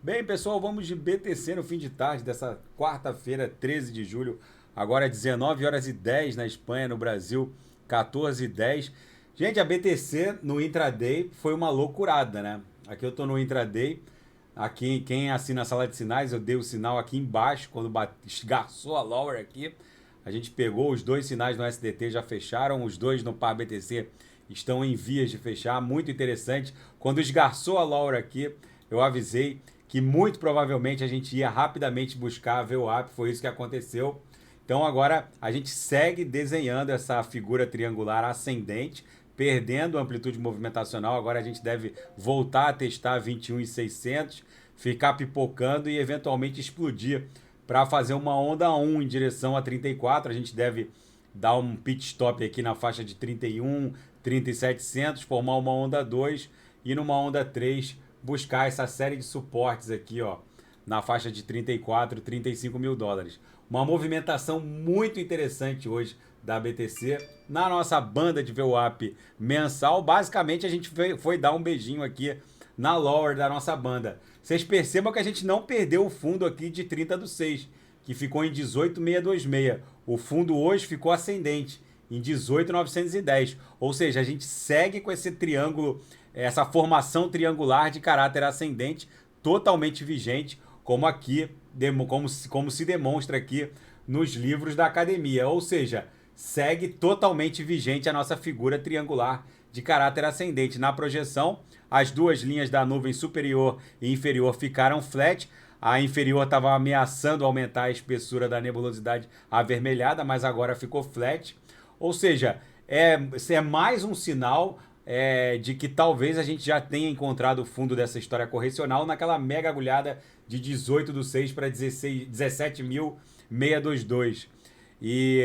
Bem, pessoal, vamos de BTC no fim de tarde dessa quarta-feira, 13 de julho. Agora é 19 horas e 10 na Espanha, no Brasil, 14 e 10. Gente, a BTC no intraday foi uma loucurada, né? Aqui eu tô no intraday. Aqui, quem assina a sala de sinais, eu dei o sinal aqui embaixo, quando esgarçou a lower aqui. A gente pegou os dois sinais no SDT, já fecharam. Os dois no par BTC estão em vias de fechar. Muito interessante. Quando esgarçou a lower aqui, eu avisei que muito provavelmente a gente ia rapidamente buscar a VWAP, foi isso que aconteceu. Então agora a gente segue desenhando essa figura triangular ascendente, perdendo amplitude movimentacional. Agora a gente deve voltar a testar 21.600, ficar pipocando e eventualmente explodir para fazer uma onda 1 em direção a 34. A gente deve dar um pit stop aqui na faixa de 31, 30.700, formar uma onda 2 e numa onda 3 buscar essa série de suportes aqui, ó, na faixa de 34, 35 mil dólares. Uma movimentação muito interessante hoje da BTC na nossa banda de VWAP mensal. Basicamente a gente foi dar um beijinho aqui na lower da nossa banda. Vocês percebam que a gente não perdeu o fundo aqui de 30 do 6, que ficou em 18.626. O fundo hoje ficou ascendente em 18.910. Ou seja, a gente segue com esse triângulo, essa formação triangular de caráter ascendente totalmente vigente, como aqui, como se demonstra aqui nos livros da academia. Ou seja, segue totalmente vigente a nossa figura triangular de caráter ascendente. Na projeção, as duas linhas da nuvem superior e inferior ficaram flat. A inferior estava ameaçando aumentar a espessura da nebulosidade avermelhada, mas agora ficou flat. Ou seja, é mais um sinal de que talvez a gente já tenha encontrado o fundo dessa história correcional naquela mega agulhada de 18 do 6 para 17.622. E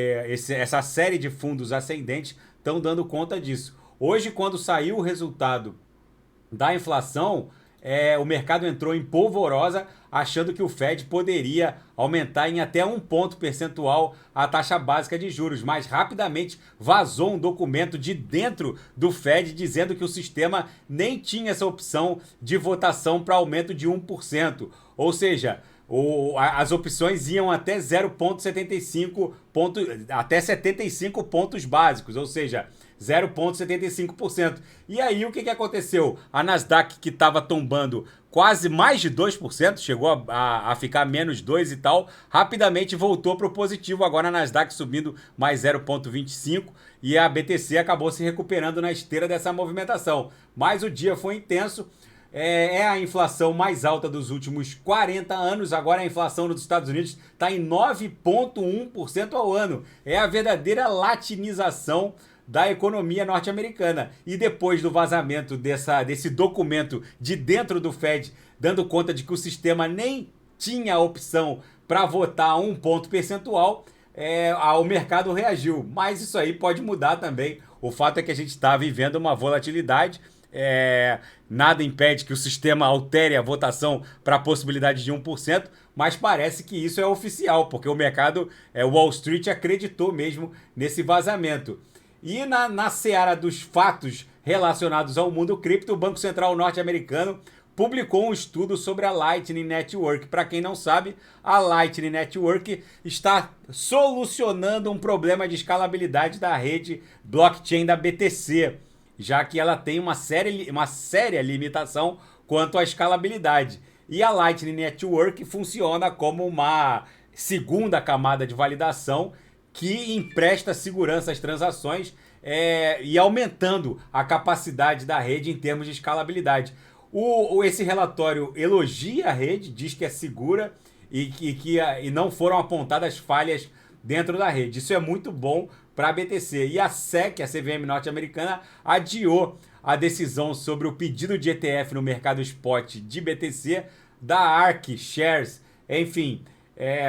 essa série de fundos ascendentes estão dando conta disso. Hoje, quando saiu o resultado da inflação, o mercado entrou em polvorosa, achando que o Fed poderia aumentar em até 1 ponto percentual a taxa básica de juros, mas rapidamente vazou um documento de dentro do Fed dizendo que o sistema nem tinha essa opção de votação para aumento de 1%. Ou seja, as opções iam até 0,75 ponto, até 75 pontos básicos, ou seja, 0,75%. E aí o que aconteceu? A Nasdaq, que estava tombando quase mais de 2%, chegou a ficar menos 2 e tal, rapidamente voltou para o positivo. Agora a Nasdaq subindo mais 0,25 e a BTC acabou se recuperando na esteira dessa movimentação. Mas o dia foi intenso. É a inflação mais alta dos últimos 40 anos. Agora a inflação nos Estados Unidos está em 9,1% ao ano. É a verdadeira latinização da economia norte-americana. E depois do vazamento desse documento de dentro do Fed, dando conta de que o sistema nem tinha a opção para votar 1 ponto percentual, o mercado reagiu. Mas isso aí pode mudar também. O fato é que a gente está vivendo uma volatilidade. Nada impede que o sistema altere a votação para a possibilidade de 1%, mas parece que isso é oficial, porque o mercado, Wall Street, acreditou mesmo nesse vazamento. E na seara dos fatos relacionados ao mundo cripto, o Banco Central norte-americano publicou um estudo sobre a Lightning Network. Para quem não sabe, a Lightning Network está solucionando um problema de escalabilidade da rede blockchain da BTC, já que ela tem uma séria limitação quanto à escalabilidade. E a Lightning Network funciona como uma segunda camada de validação que empresta segurança às transações e aumentando a capacidade da rede em termos de escalabilidade. Esse relatório elogia a rede, diz que é segura e não foram apontadas falhas dentro da rede. Isso é muito bom para a BTC. E a SEC, a CVM norte-americana, adiou a decisão sobre o pedido de ETF no mercado spot de BTC da ARK Shares. Enfim,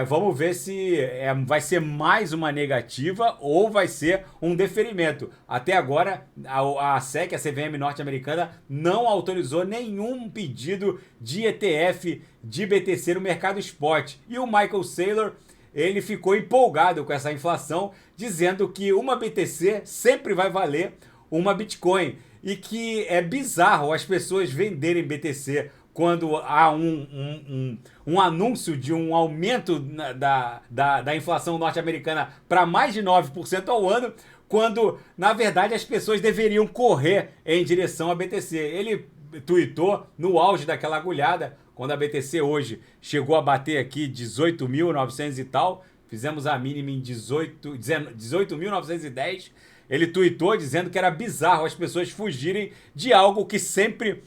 vamos ver se vai ser mais uma negativa ou vai ser um deferimento. Até agora, a SEC, a CVM norte-americana, não autorizou nenhum pedido de ETF de BTC no mercado spot. E o Michael Saylor, ele ficou empolgado com essa inflação, dizendo que uma BTC sempre vai valer uma Bitcoin e que é bizarro as pessoas venderem BTC quando há um anúncio de um aumento da inflação norte-americana para mais de 9% ao ano, quando, na verdade, as pessoas deveriam correr em direção à BTC. Ele tweetou no auge daquela agulhada, quando a BTC hoje chegou a bater aqui 18.900 e tal, fizemos a mínima em 18.910. Ele tweetou dizendo que era bizarro as pessoas fugirem de algo que sempre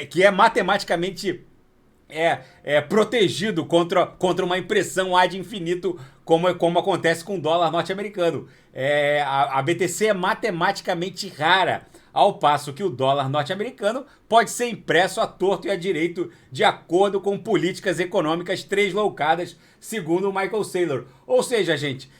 que é matematicamente protegido contra uma impressão ad infinito, como acontece com o dólar norte-americano. A BTC é matematicamente rara, ao passo que o dólar norte-americano pode ser impresso à torto e à direito de acordo com políticas econômicas tresloucadas, segundo o Michael Saylor. Ou seja, gente,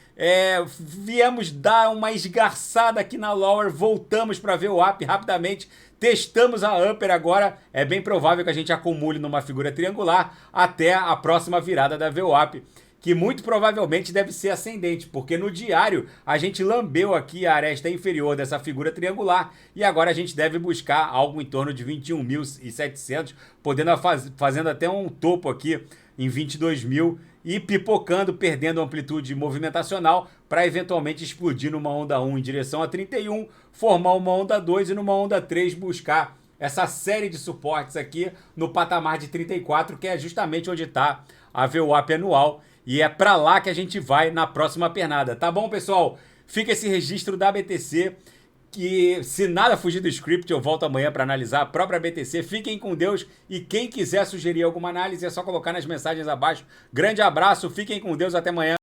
viemos dar uma esgarçada aqui na Lower, voltamos para ver o VWAP rapidamente, testamos a Upper agora, é bem provável que a gente acumule numa figura triangular até a próxima virada da VWAP, que muito provavelmente deve ser ascendente, porque no diário a gente lambeu aqui a aresta inferior dessa figura triangular e agora a gente deve buscar algo em torno de 21.700, fazendo até um topo aqui em 22.000 e pipocando, perdendo amplitude movimentacional para eventualmente explodir numa onda 1 em direção a 31, formar uma onda 2 e numa onda 3 buscar essa série de suportes aqui no patamar de 34, que é justamente onde está a VWAP anual. E é para lá que a gente vai na próxima pernada. Tá bom, pessoal? Fica esse registro da BTC, que se nada fugir do script, eu volto amanhã para analisar a própria BTC. Fiquem com Deus e quem quiser sugerir alguma análise é só colocar nas mensagens abaixo. Grande abraço, fiquem com Deus, até amanhã.